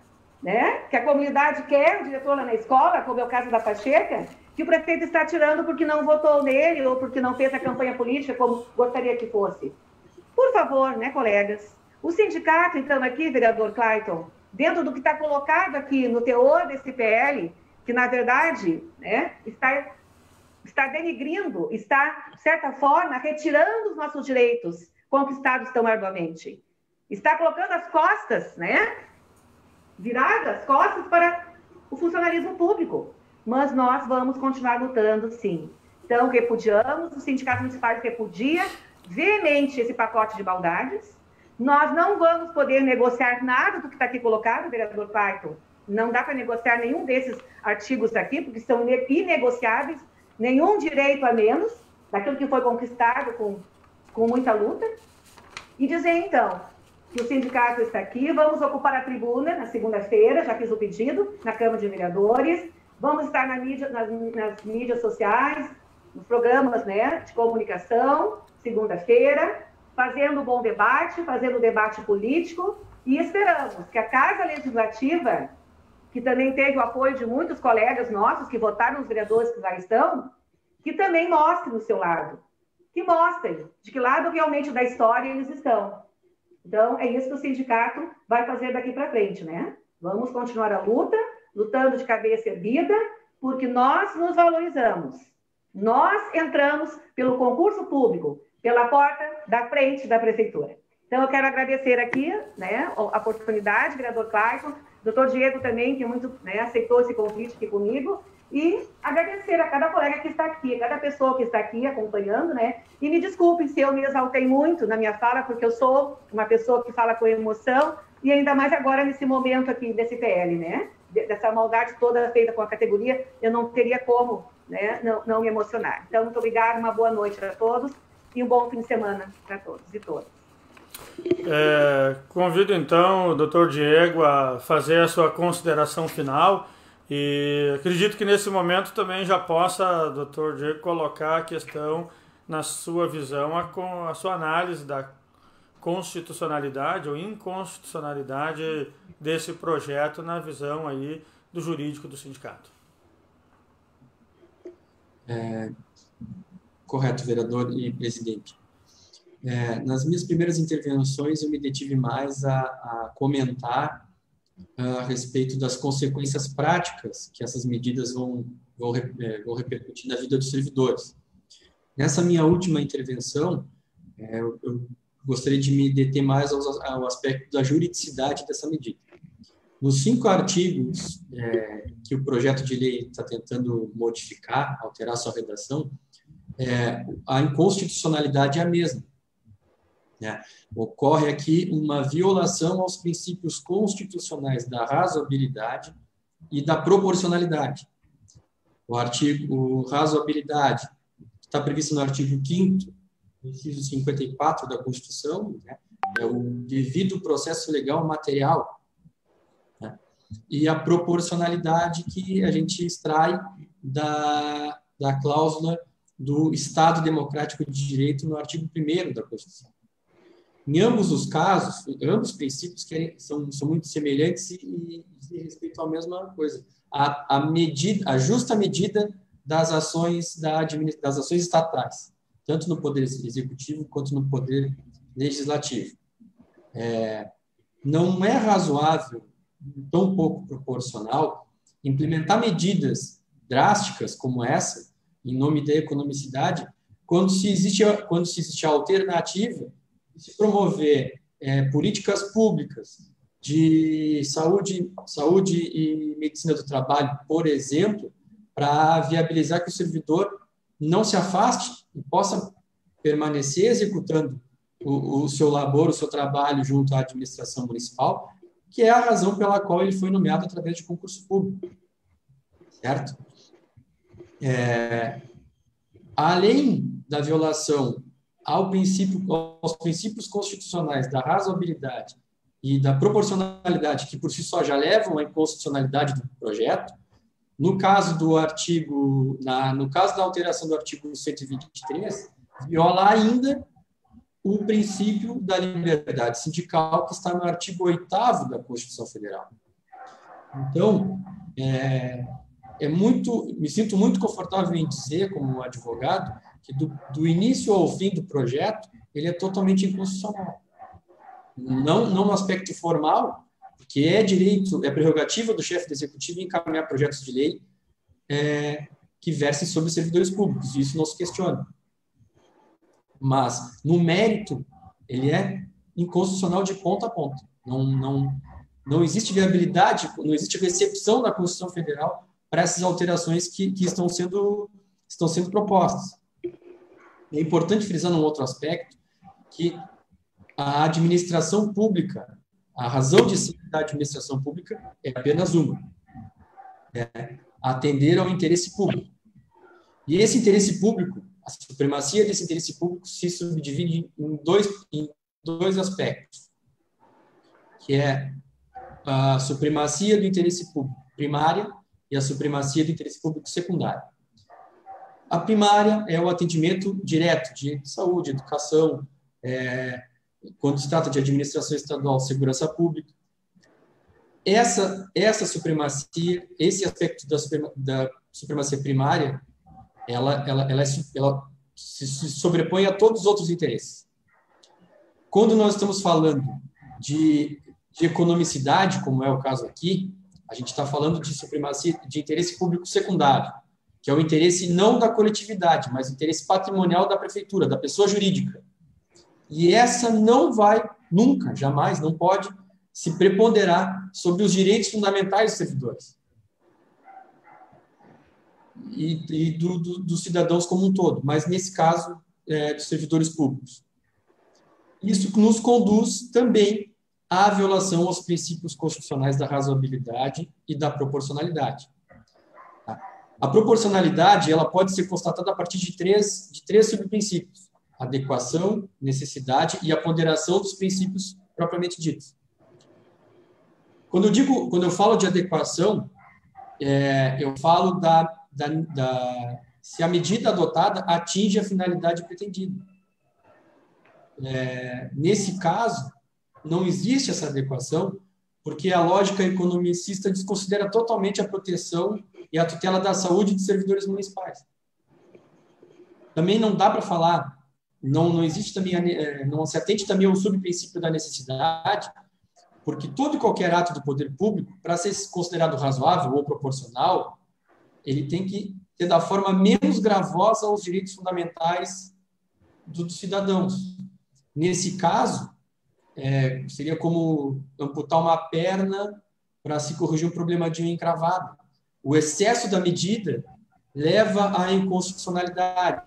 que a comunidade quer o diretor lá na escola, como é o caso da Pacheca, que o prefeito está tirando porque não votou nele ou porque não fez a campanha política como gostaria que fosse. Por favor, colegas, o sindicato, então, aqui, vereador Clayton, dentro do que está colocado aqui no teor desse PL, que, na verdade, está denigrindo, está, de certa forma, retirando os nossos direitos conquistados tão arduamente. Está colocando as costas, viradas as costas para o funcionalismo público. Mas nós vamos continuar lutando, sim. Então, repudiamos, o Sindicato Municipal repudia veemente esse pacote de maldades. Nós não vamos poder negociar nada do que está aqui colocado, vereador Clayton. Não dá para negociar nenhum desses artigos aqui, porque são inegociáveis, nenhum direito a menos daquilo que foi conquistado com muita luta. E dizer, então, que o sindicato está aqui, vamos ocupar a tribuna na segunda-feira, já fiz o pedido, na Câmara de Vereadores, vamos estar nas mídias sociais, nos programas de comunicação, segunda-feira, fazendo um bom debate, fazendo um debate político, e esperamos que a Casa Legislativa, que também teve o apoio de muitos colegas nossos que votaram nos vereadores que lá estão, que também mostrem o seu lado, que mostrem de que lado realmente da história eles estão. Então, é isso que o sindicato vai fazer daqui para frente, Vamos continuar a luta, lutando de cabeça erguida, porque nós nos valorizamos. Nós entramos pelo concurso público, pela porta da frente da prefeitura. Então, eu quero agradecer aqui, a oportunidade, vereador Clayton, doutor Diego também, que muito aceitou esse convite aqui comigo, e agradecer a cada colega que está aqui, a cada pessoa que está aqui acompanhando, e me desculpem se eu me exaltei muito na minha fala, porque eu sou uma pessoa que fala com emoção, e ainda mais agora nesse momento aqui desse PL, dessa maldade toda feita com a categoria, eu não teria como não me emocionar. Então, muito obrigada, uma boa noite a todos, e um bom fim de semana para todos e todas. Convido, então, o doutor Diego a fazer a sua consideração final. E acredito que nesse momento também já possa, doutor Diego, colocar a questão na sua visão, a sua análise da constitucionalidade ou inconstitucionalidade desse projeto na visão aí do jurídico do sindicato. Correto, vereador e presidente. Nas minhas primeiras intervenções eu me detive mais a comentar a respeito das consequências práticas que essas medidas vão repercutir na vida dos servidores. Nessa minha última intervenção, eu gostaria de me deter mais ao aspecto da juridicidade dessa medida. Nos 5 artigos que o projeto de lei está tentando modificar, alterar sua redação, a inconstitucionalidade é a mesma. Ocorre aqui uma violação aos princípios constitucionais da razoabilidade e da proporcionalidade. O razoabilidade está previsto no artigo 5º, inciso 54 da Constituição, é o devido processo legal material, e a proporcionalidade que a gente extrai da cláusula do Estado Democrático de Direito no artigo 1º da Constituição. Em ambos os casos, ambos os princípios são muito semelhantes e dizem respeito à mesma coisa. A justa medida das ações das ações estatais, tanto no Poder Executivo quanto no Poder Legislativo. Não é razoável, tão pouco proporcional, implementar medidas drásticas como essa, em nome da economicidade, quando se existe a alternativa de se promover políticas públicas de saúde e medicina do trabalho, por exemplo, para viabilizar que o servidor não se afaste e possa permanecer executando o seu labor, o seu trabalho junto à administração municipal, que é a razão pela qual ele foi nomeado através de concurso público, certo? Além da violação aos princípios constitucionais da razoabilidade e da proporcionalidade, que por si só já levam à inconstitucionalidade do projeto, no caso da alteração do artigo 123, viola ainda o princípio da liberdade sindical, que está no artigo 8º da Constituição Federal. Então, me sinto muito confortável em dizer, como advogado, que do início ao fim do projeto, ele é totalmente inconstitucional. Não no aspecto formal, que é prerrogativa do chefe do executivo encaminhar projetos de lei que versem sobre servidores públicos, e isso não se questiona. Mas, no mérito, ele é inconstitucional de ponta a ponta. Não existe viabilidade, não existe recepção da Constituição Federal para essas alterações que estão sendo propostas. É importante frisar um outro aspecto, que a administração pública, a razão de ser da administração pública é apenas uma: atender ao interesse público. E esse interesse público, a supremacia desse interesse público se subdivide em dois aspectos, que é a supremacia do interesse público primária e a supremacia do interesse público secundário. A primária é o atendimento direto de saúde, educação, quando se trata de administração estadual, segurança pública. Essa supremacia, esse aspecto da supremacia primária, ela se sobrepõe a todos os outros interesses. Quando nós estamos falando de economicidade, como é o caso aqui, a gente está falando de supremacia de interesse público secundário, que é o interesse não da coletividade, mas o interesse patrimonial da prefeitura, da pessoa jurídica. E essa não vai, nunca, jamais, não pode se preponderar sobre os direitos fundamentais dos servidores e dos cidadãos como um todo, mas nesse caso, dos servidores públicos. Isso nos conduz também à violação aos princípios constitucionais da razoabilidade e da proporcionalidade. A proporcionalidade, ela pode ser constatada a partir de três subprincípios: adequação, necessidade e a ponderação dos princípios propriamente ditos. Quando eu falo de adequação, eu falo se a medida adotada atinge a finalidade pretendida. Nesse caso, não existe essa adequação, porque a lógica economicista desconsidera totalmente a proteção e a tutela da saúde dos servidores municipais. Também não dá para falar, não existe também, não se atende também ao subprincípio da necessidade, porque todo e qualquer ato do poder público, para ser considerado razoável ou proporcional, ele tem que ser da forma menos gravosa aos direitos fundamentais dos cidadãos. Nesse caso, seria como amputar uma perna para se corrigir um problema de unha encravada. O excesso da medida leva à inconstitucionalidade.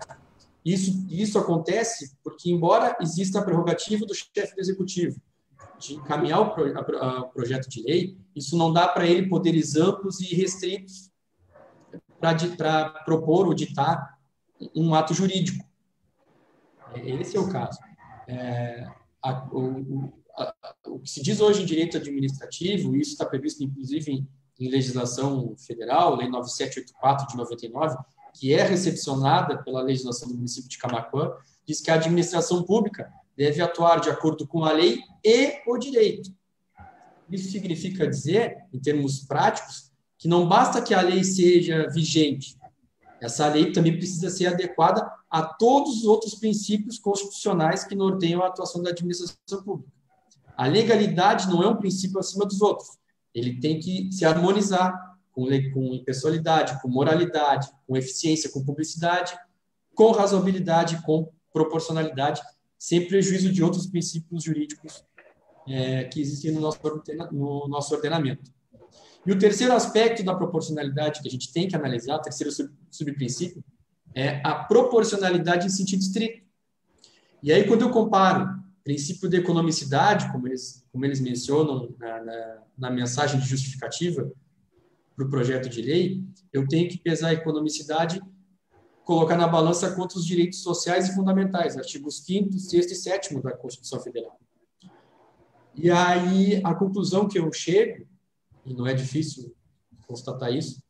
Isso acontece porque, embora exista a prerrogativa do chefe do executivo de encaminhar o projeto de lei, isso não dá para ele poderes amplos e restritos para propor ou ditar um ato jurídico. Esse é o caso. O que se diz hoje em direito administrativo, isso está previsto inclusive em legislação federal, Lei 9784 de 99, que é recepcionada pela legislação do município de Camaquã, diz que a administração pública deve atuar de acordo com a lei e o direito. Isso significa dizer, em termos práticos, que não basta que a lei seja vigente, essa lei também precisa ser adequada a todos os outros princípios constitucionais que norteiam a atuação da administração pública. A legalidade não é um princípio acima dos outros. Ele tem que se harmonizar com impessoalidade, com moralidade, com eficiência, com publicidade, com razoabilidade, com proporcionalidade, sem prejuízo de outros princípios jurídicos que existem no nosso ordenamento. E o terceiro aspecto da proporcionalidade que a gente tem que analisar, o terceiro subprincípio, é a proporcionalidade em sentido estrito. E aí, quando eu comparo o princípio de economicidade, como eles mencionam na mensagem de justificativa para o projeto de lei, eu tenho que pesar a economicidade, colocar na balança contra os direitos sociais e fundamentais, artigos 5º, 6º e 7º da Constituição Federal. E aí, a conclusão que eu chego, e não é difícil constatar isso,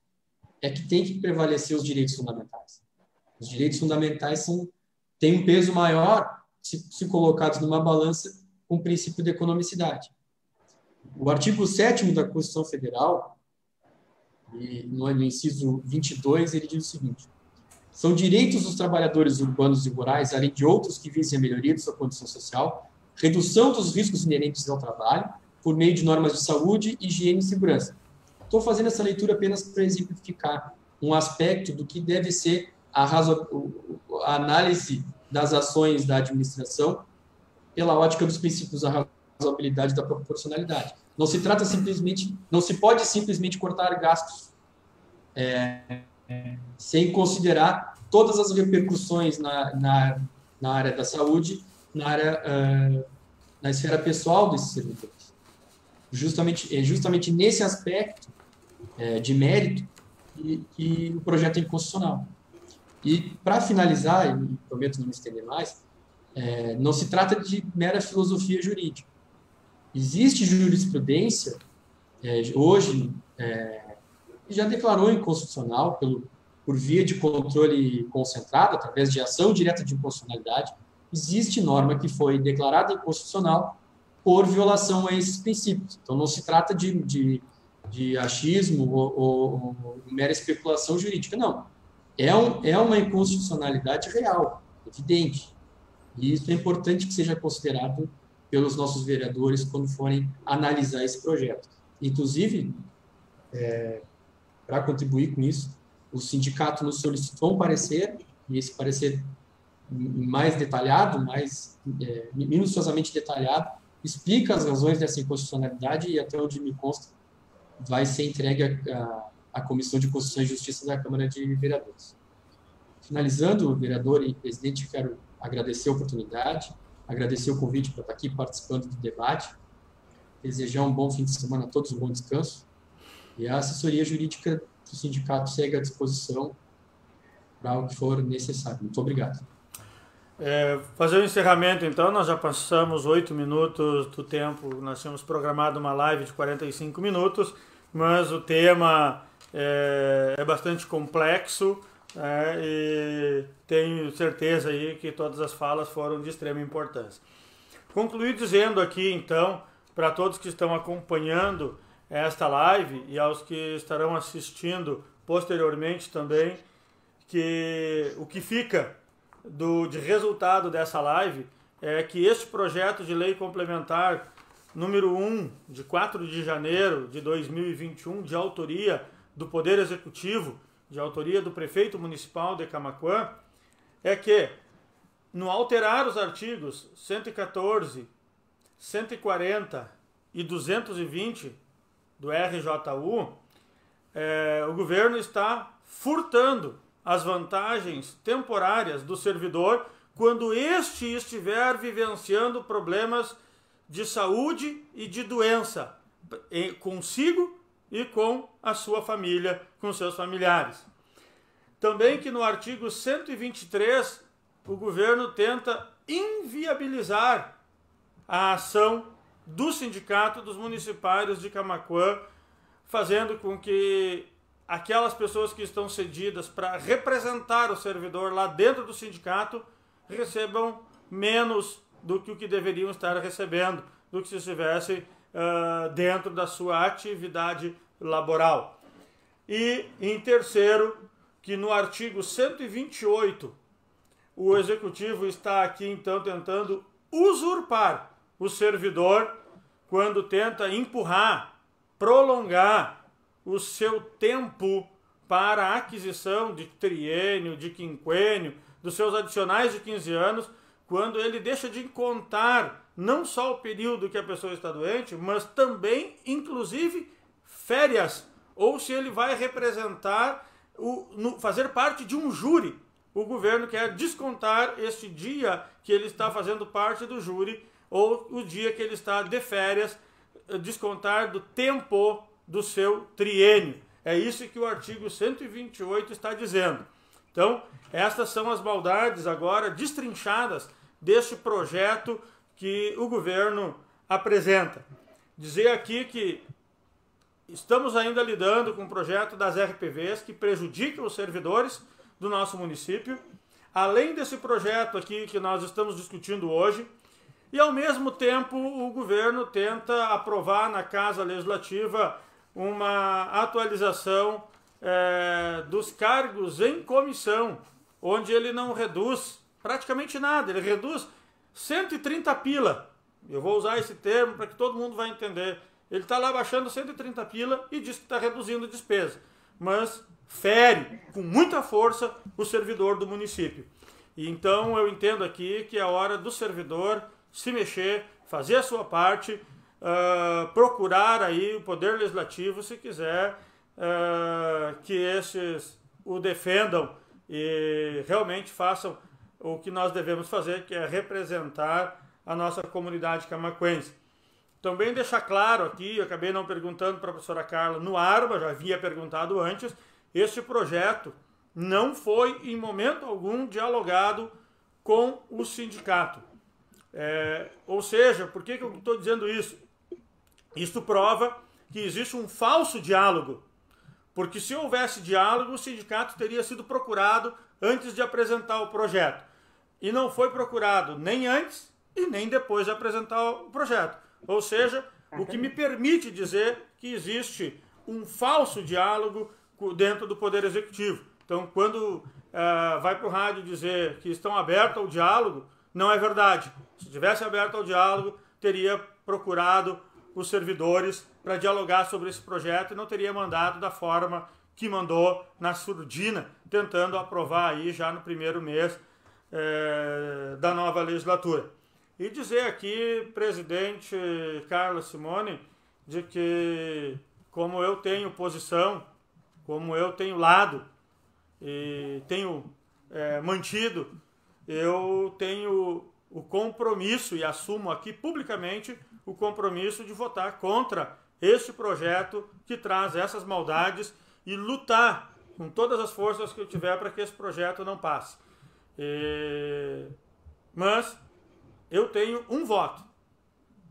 é que tem que prevalecer os direitos fundamentais. Os direitos fundamentais têm um peso maior se colocados numa balança com o princípio de economicidade. O artigo 7º da Constituição Federal, no inciso 22, ele diz o seguinte: são direitos dos trabalhadores urbanos e rurais, além de outros que visem a melhoria de sua condição social, redução dos riscos inerentes ao trabalho, por meio de normas de saúde, higiene e segurança. Estou fazendo essa leitura apenas para exemplificar um aspecto do que deve ser a análise das ações da administração pela ótica dos princípios da razoabilidade e da proporcionalidade. Não se pode simplesmente cortar gastos sem considerar todas as repercussões na área da saúde, na esfera pessoal desses servidores. Justamente nesse aspecto de mérito que o projeto é inconstitucional. E, para finalizar, e prometo não me estender mais, não se trata de mera filosofia jurídica. Existe jurisprudência, hoje, já declarou inconstitucional por via de controle concentrado, através de ação direta de inconstitucionalidade. Existe norma que foi declarada inconstitucional por violação a esses princípios. Então, não se trata de achismo ou mera especulação jurídica, não. É uma inconstitucionalidade real, evidente. E isso é importante que seja considerado pelos nossos vereadores quando forem analisar esse projeto. Inclusive, para contribuir com isso, o sindicato nos solicitou um parecer, e esse parecer mais detalhado, minuciosamente detalhado, explica as razões dessa inconstitucionalidade e, até onde me consta, vai ser entregue à Comissão de Constituição e Justiça da Câmara de Vereadores. Finalizando, vereador e presidente, quero agradecer a oportunidade, agradecer o convite para estar aqui participando do debate, desejar um bom fim de semana a todos, um bom descanso, e a assessoria jurídica do sindicato segue à disposição para o que for necessário. Muito obrigado. Fazer o encerramento, então. Nós já passamos 8 minutos do tempo. Nós tínhamos programado uma live de 45 minutos, mas o tema é bastante complexo, e tenho certeza aí que todas as falas foram de extrema importância. Concluí dizendo aqui, então, para todos que estão acompanhando esta live e aos que estarão assistindo posteriormente também, que o que fica de resultado dessa live é que este projeto de lei complementar número 1, de 4 de janeiro de 2021, de autoria do Poder Executivo, de autoria do prefeito municipal de Camaquã, é que, no alterar os artigos 114, 140 e 220 do RJU, o governo está furtando as vantagens temporárias do servidor quando este estiver vivenciando problemas de saúde e de doença consigo e com a sua família, com seus familiares. Também que no artigo 123 o governo tenta inviabilizar a ação do Sindicato dos Municipários de Camaquã, fazendo com que aquelas pessoas que estão cedidas para representar o servidor lá dentro do sindicato recebam menos do que o que deveriam estar recebendo, do que se estivessem dentro da sua atividade laboral. E, em terceiro, que no artigo 128, o Executivo está aqui, então, tentando usurpar o servidor quando tenta empurrar, prolongar o seu tempo para a aquisição de triênio, de quinquênio, dos seus adicionais de 15 anos, quando ele deixa de contar não só o período que a pessoa está doente, mas também, inclusive, férias, ou se ele vai representar, fazer parte de um júri. O governo quer descontar este dia que ele está fazendo parte do júri, ou o dia que ele está de férias, descontar do tempo do seu triênio. É isso que o artigo 128 está dizendo. Então, estas são as maldades agora destrinchadas deste projeto que o governo apresenta. Dizer aqui que estamos ainda lidando com o projeto das RPVs que prejudicam os servidores do nosso município, além desse projeto aqui que nós estamos discutindo hoje, e ao mesmo tempo o governo tenta aprovar na Casa Legislativa uma atualização dos cargos em comissão, onde ele não reduz praticamente nada, ele reduz 130 pila. Eu vou usar esse termo para que todo mundo vai entender. Ele está lá baixando 130 pila e diz que está reduzindo despesa, mas fere com muita força o servidor do município. E então eu entendo aqui que é hora do servidor se mexer, fazer a sua parte, procurar aí o Poder Legislativo, se quiser que esses o defendam e realmente façam o que nós devemos fazer, que é representar a nossa comunidade camaquense. Também deixar claro aqui, eu acabei não perguntando para a professora Carla no ARBA, já havia perguntado antes, este projeto não foi em momento algum dialogado com o sindicato. Ou seja, por que eu estou dizendo isso? Isso prova que existe um falso diálogo, porque se houvesse diálogo, o sindicato teria sido procurado antes de apresentar o projeto. E não foi procurado nem antes e nem depois de apresentar o projeto. Ou seja, o que me permite dizer que existe um falso diálogo dentro do Poder Executivo. Então, quando vai para o rádio dizer que estão abertos ao diálogo, não é verdade. Se tivesse aberto ao diálogo, teria procurado os servidores para dialogar sobre esse projeto e não teria mandado da forma que mandou na surdina, tentando aprovar aí já no primeiro mês da nova legislatura. E dizer aqui, presidente Carla Simone, de que como eu tenho posição, como eu tenho lado e tenho mantido, eu tenho o compromisso, e assumo aqui publicamente o compromisso de votar contra este projeto que traz essas maldades e lutar com todas as forças que eu tiver para que esse projeto não passe. Mas eu tenho um voto.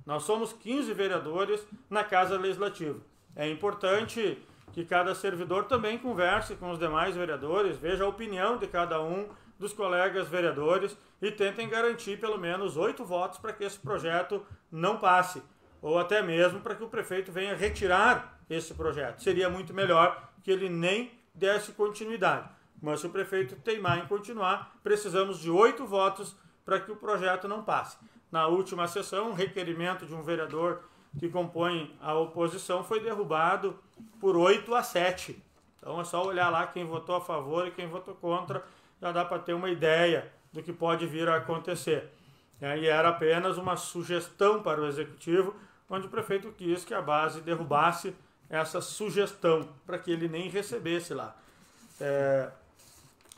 Nós somos 15 vereadores na Casa Legislativa. É importante que cada servidor também converse com os demais vereadores, veja a opinião de cada um dos colegas vereadores e tentem garantir pelo menos 8 votos para que esse projeto não passe, ou até mesmo para que o prefeito venha retirar esse projeto. Seria muito melhor que ele nem desse continuidade. Mas se o prefeito teimar em continuar, precisamos de 8 votos para que o projeto não passe. Na última sessão, um requerimento de um vereador que compõe a oposição foi derrubado por 8-7. Então é só olhar lá quem votou a favor e quem votou contra, já dá para ter uma ideia do que pode vir a acontecer. E era apenas uma sugestão para o Executivo, onde o prefeito quis que a base derrubasse essa sugestão, para que ele nem recebesse lá.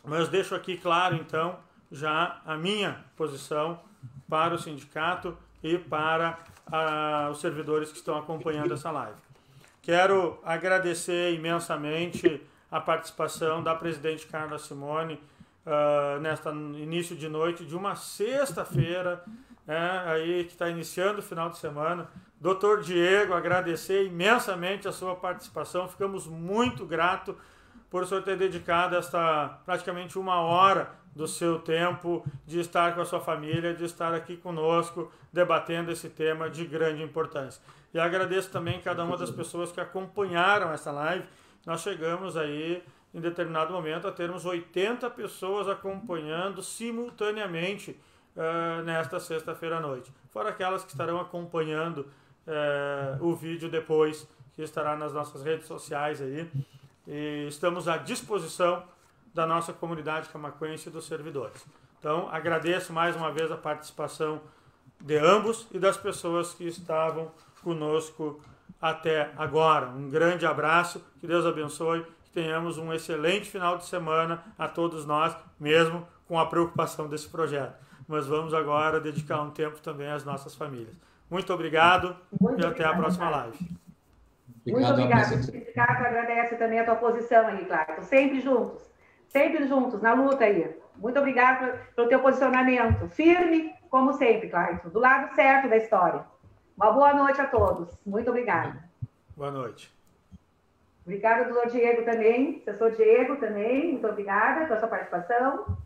Mas deixo aqui claro, então, já a minha posição para o sindicato e para os servidores que estão acompanhando essa live. Quero agradecer imensamente a participação da presidente Carla Simone nesta início de noite de uma sexta-feira, aí que está iniciando o final de semana. Doutor Diego, agradecer imensamente a sua participação, ficamos muito gratos por o senhor ter dedicado praticamente 1 hora do seu tempo de estar com a sua família, de estar aqui conosco, debatendo esse tema de grande importância. E agradeço também cada uma das pessoas que acompanharam essa live. Nós chegamos aí, em determinado momento, a termos 80 pessoas acompanhando simultaneamente nesta sexta-feira à noite. Fora aquelas que estarão acompanhando o vídeo depois, que estará nas nossas redes sociais aí. E estamos à disposição da nossa comunidade camaquense e dos servidores. Então, agradeço mais uma vez a participação de ambos e das pessoas que estavam conosco até agora. Um grande abraço, que Deus abençoe, que tenhamos um excelente final de semana a todos nós, mesmo com a preocupação desse projeto. Mas vamos agora dedicar um tempo também às nossas famílias. Muito obrigado e até a próxima live. Muito obrigado. O sindicato agradece também a tua posição aí, Clayton. Sempre juntos, na luta aí. Muito obrigado pelo teu posicionamento. Firme, como sempre, Clayton. Do lado certo da história. Uma boa noite a todos. Muito obrigada. Boa noite. Obrigada, doutor Diego, também. Professor Diego, também. Muito obrigada pela sua participação.